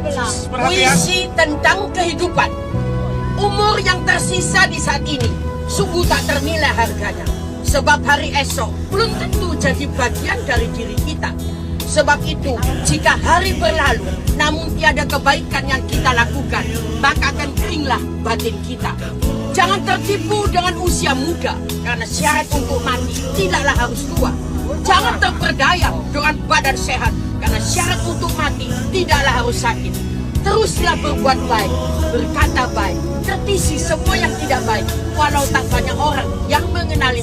puisi tentang kehidupan. Umur yang tersisa di saat ini sungguh tak ternilai harganya. Sebab hari esok belum tentu jadi bagian dari diri kita. Sebab itu, jika hari berlalu namun tiada kebaikan yang kita lakukan, maka akan keringlah batin kita. Jangan tertipu dengan usia muda, karena syarat untuk mati tidaklah harus tua. Jangan terperdaya dengan badan sehat, karena syarat untuk mati tidaklah harus sakit. Teruslah berbuat baik, berkata baik, kritisi semua yang tidak baik, walau tak banyak orang yang mengenali.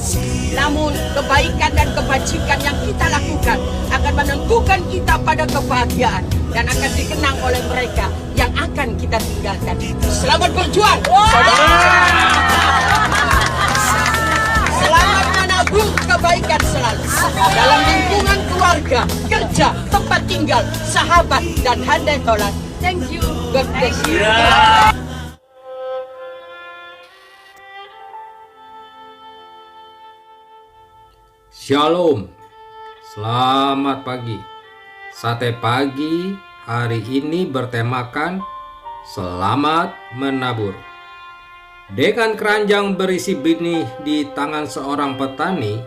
Namun kebaikan dan kebajikan yang kita lakukan akan menentukan kita pada kebahagiaan dan akan dikenang oleh mereka yang akan kita tinggalkan. Selamat berjuang, saudara! Selamat menabur kebaikan selalu dalam lingkungan keluarga, kerja, tempat tinggal, sahabat, dan handai tolan. Thank you. God bless you. Shalom. Selamat pagi. Sate pagi hari ini bertemakan Selamat menabur. Dengan keranjang berisi benih di tangan seorang petani,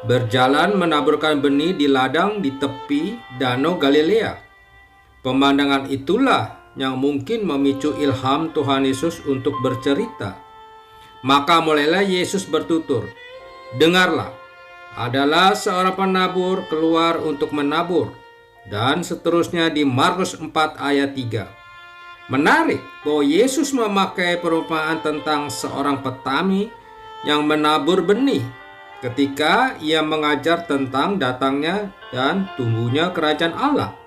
berjalan menaburkan benih di ladang di tepi Danau Galilea. Pemandangan itulah yang mungkin memicu ilham Tuhan Yesus untuk bercerita. Maka mulailah Yesus bertutur, "Dengarlah, adalah seorang penabur keluar untuk menabur." Dan seterusnya di Markus 4 ayat 3. Menarik bahwa Yesus memakai perumpamaan tentang seorang petani yang menabur benih ketika ia mengajar tentang datangnya dan tumbuhnya kerajaan Allah.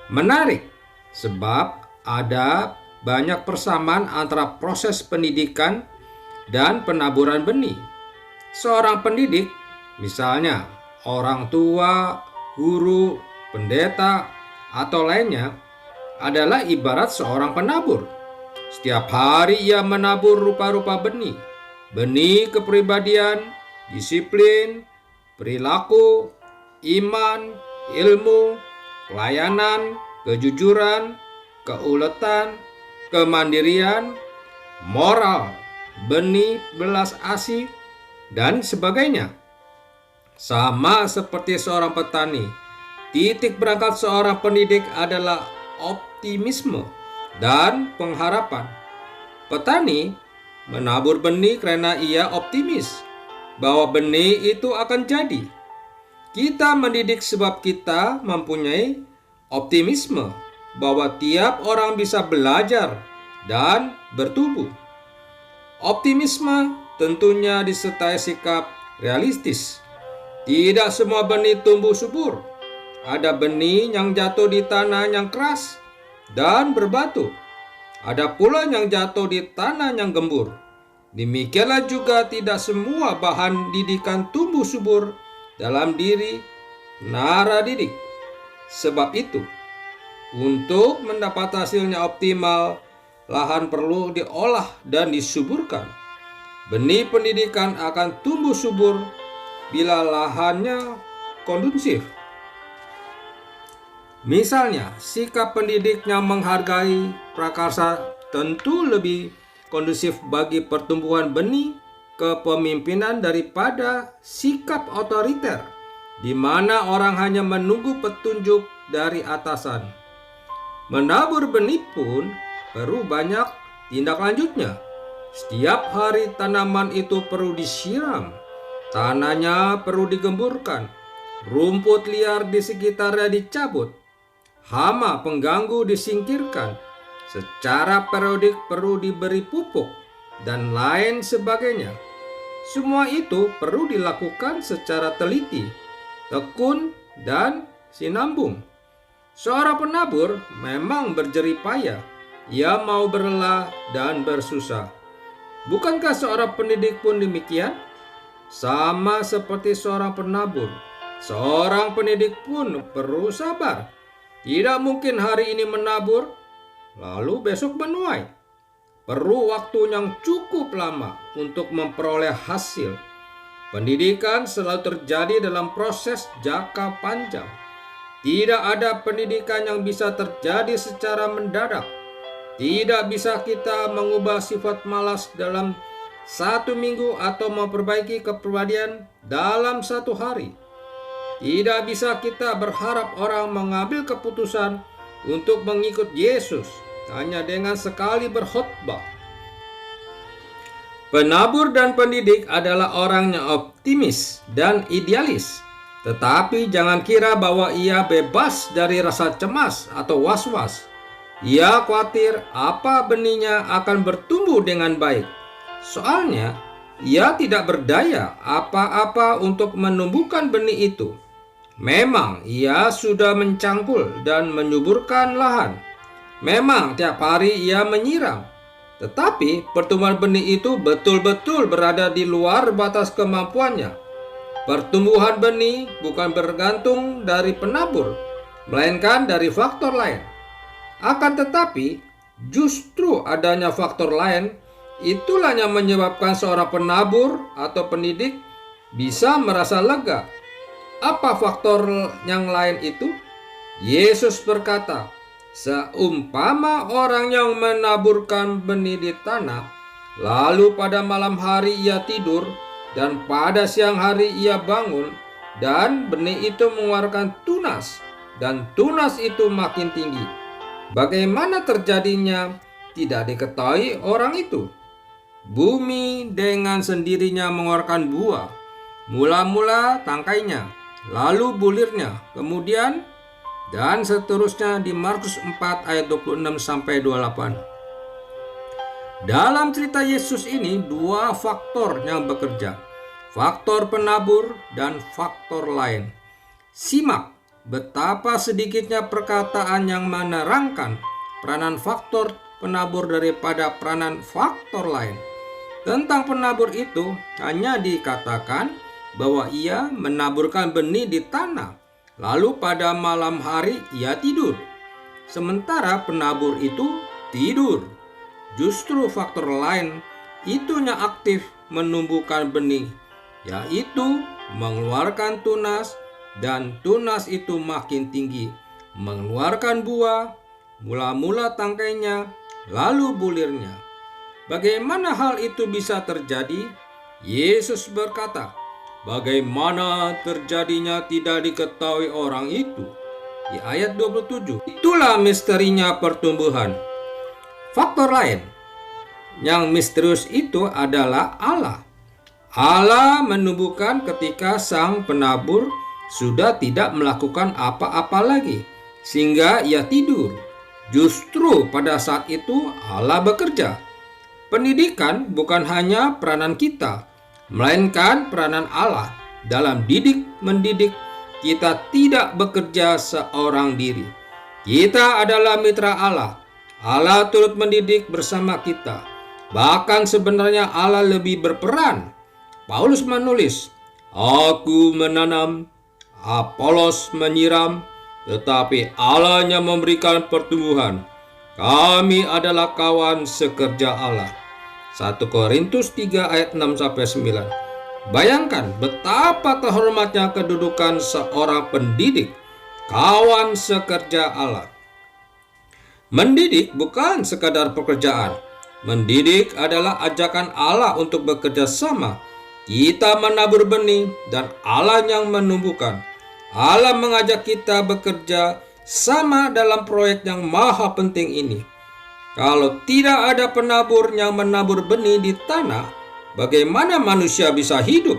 Menarik, sebab ada banyak persamaan antara proses pendidikan dan penaburan benih. Seorang pendidik, misalnya orang tua, guru, pendeta, atau lainnya, adalah ibarat seorang penabur. Setiap hari ia menabur rupa-rupa benih. Benih kepribadian, disiplin, perilaku, iman, ilmu, pelayanan, kejujuran, keuletan, kemandirian, moral, benih belas asih, dan sebagainya. Sama seperti seorang petani, titik berangkat seorang pendidik adalah optimisme dan pengharapan. Petani menabur benih karena ia optimis bahwa benih itu akan jadi. Kita mendidik sebab kita mempunyai optimisme bahwa tiap orang bisa belajar dan bertumbuh. Optimisme tentunya disertai sikap realistis. Tidak semua benih tumbuh subur. Ada benih yang jatuh di tanah yang keras dan berbatu. Ada pula yang jatuh di tanah yang gembur. Demikianlah juga tidak semua bahan didikan tumbuh subur dalam diri nara didik. Sebab itu, untuk mendapat hasilnya optimal, lahan perlu diolah dan disuburkan. Benih pendidikan akan tumbuh subur bila lahannya kondusif. Misalnya, sikap pendidik yang menghargai prakarsa tentu lebih kondusif bagi pertumbuhan benih kepemimpinan daripada sikap otoriter, di mana orang hanya menunggu petunjuk dari atasan. Menabur benih pun perlu banyak tindak lanjutnya. Setiap hari tanaman itu perlu disiram, tanahnya perlu digemburkan, rumput liar di sekitarnya dicabut, hama pengganggu disingkirkan, secara periodik perlu diberi pupuk, dan lain sebagainya. Semua itu perlu dilakukan secara teliti, tekun, dan sinambung. Seorang penabur memang berjerih payah. Ia mau berlelah dan bersusah. Bukankah seorang pendidik pun demikian? Sama seperti seorang penabur, seorang pendidik pun perlu sabar. Tidak mungkin hari ini menabur, lalu besok menuai. Perlu waktu yang cukup lama untuk memperoleh hasil. Pendidikan selalu terjadi dalam proses jangka panjang. Tidak ada pendidikan yang bisa terjadi secara mendadak. Tidak bisa kita mengubah sifat malas dalam 1 minggu atau memperbaiki kepribadian dalam 1 hari. Tidak bisa kita berharap orang mengambil keputusan untuk mengikut Yesus hanya dengan sekali berkhotbah. Penabur dan pendidik adalah orang yang optimis dan idealis. Tetapi jangan kira bahwa ia bebas dari rasa cemas atau was-was. Ia khawatir apa benihnya akan bertumbuh dengan baik. Soalnya, ia tidak berdaya apa-apa untuk menumbuhkan benih itu. Memang ia sudah mencangkul dan menyuburkan lahan. Memang tiap hari ia menyiram. Tetapi pertumbuhan benih itu betul-betul berada di luar batas kemampuannya. Pertumbuhan benih bukan bergantung dari penabur, melainkan dari faktor lain. Akan tetapi, justru adanya faktor lain itulah yang menyebabkan seorang penabur atau pendidik bisa merasa lega. Apa faktor yang lain itu? Yesus berkata, seumpama orang yang menaburkan benih di tanah, lalu pada malam hari ia tidur, dan pada siang hari ia bangun, dan benih itu mengeluarkan tunas, dan tunas itu makin tinggi. Bagaimana terjadinya tidak diketahui orang itu. Bumi dengan sendirinya mengeluarkan buah, mula-mula tangkainya, lalu bulirnya, kemudian dan seterusnya di Markus 4 ayat 26-28. Dalam cerita Yesus ini 2 faktor yang bekerja, faktor penabur dan faktor lain. Simak betapa sedikitnya perkataan yang menerangkan peranan faktor penabur daripada peranan faktor lain. Tentang penabur itu hanya dikatakan bahwa ia menaburkan benih di tanah, lalu pada malam hari ia tidur. Sementara penabur itu tidur. Justru faktor lain itu yang aktif menumbuhkan benih, yaitu mengeluarkan tunas, dan tunas itu makin tinggi, mengeluarkan buah, mula-mula tangkainya, lalu bulirnya. Bagaimana hal itu bisa terjadi? Yesus berkata, bagaimana terjadinya tidak diketahui orang itu. Di ayat 27, itulah misterinya pertumbuhan. Faktor lain yang misterius itu adalah Allah. Allah menumbuhkan ketika sang penabur sudah tidak melakukan apa-apa lagi, sehingga ia tidur. Justru pada saat itu Allah bekerja. Pendidikan bukan hanya peranan kita, melainkan peranan Allah. Dalam mendidik, kita tidak bekerja seorang diri. Kita adalah mitra Allah. Allah turut mendidik bersama kita. Bahkan sebenarnya Allah lebih berperan. Paulus menulis, aku menanam, Apolos menyiram, tetapi Allah yang memberikan pertumbuhan. Kami adalah kawan sekerja Allah. 1 Korintus 3 ayat 6-9. Bayangkan betapa terhormatnya kedudukan seorang pendidik, kawan sekerja Allah. Mendidik bukan sekadar pekerjaan. Mendidik adalah ajakan Allah untuk bekerja sama. Kita menabur benih dan Allah yang menumbuhkan. Allah mengajak kita bekerja sama dalam proyek yang maha penting ini. Kalau tidak ada penabur yang menabur benih di tanah, bagaimana manusia bisa hidup?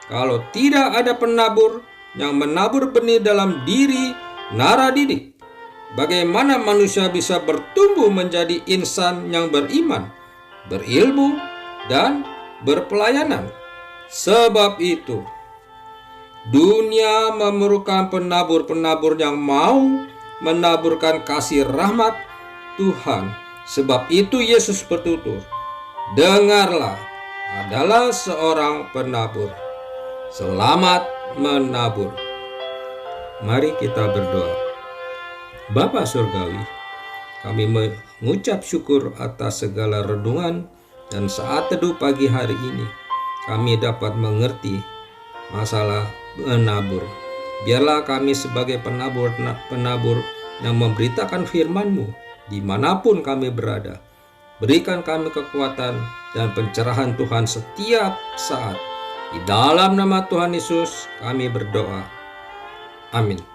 Kalau tidak ada penabur yang menabur benih dalam diri naradidik, bagaimana manusia bisa bertumbuh menjadi insan yang beriman, berilmu, dan berpelayanan? Sebab itu, dunia memerlukan penabur-penabur yang mau menaburkan kasih rahmat Tuhan. Sebab itu Yesus bertutur, dengarlah, adalah seorang penabur. Selamat menabur. Mari kita berdoa. Bapa Surgawi, kami mengucap syukur atas segala renungan dan saat teduh pagi hari ini. Kami dapat mengerti masalah menabur. Biarlah kami sebagai penabur yang memberitakan firman-Mu dimanapun kami berada. Berikan kami kekuatan dan pencerahan Tuhan setiap saat. Di dalam nama Tuhan Yesus kami berdoa. Amin.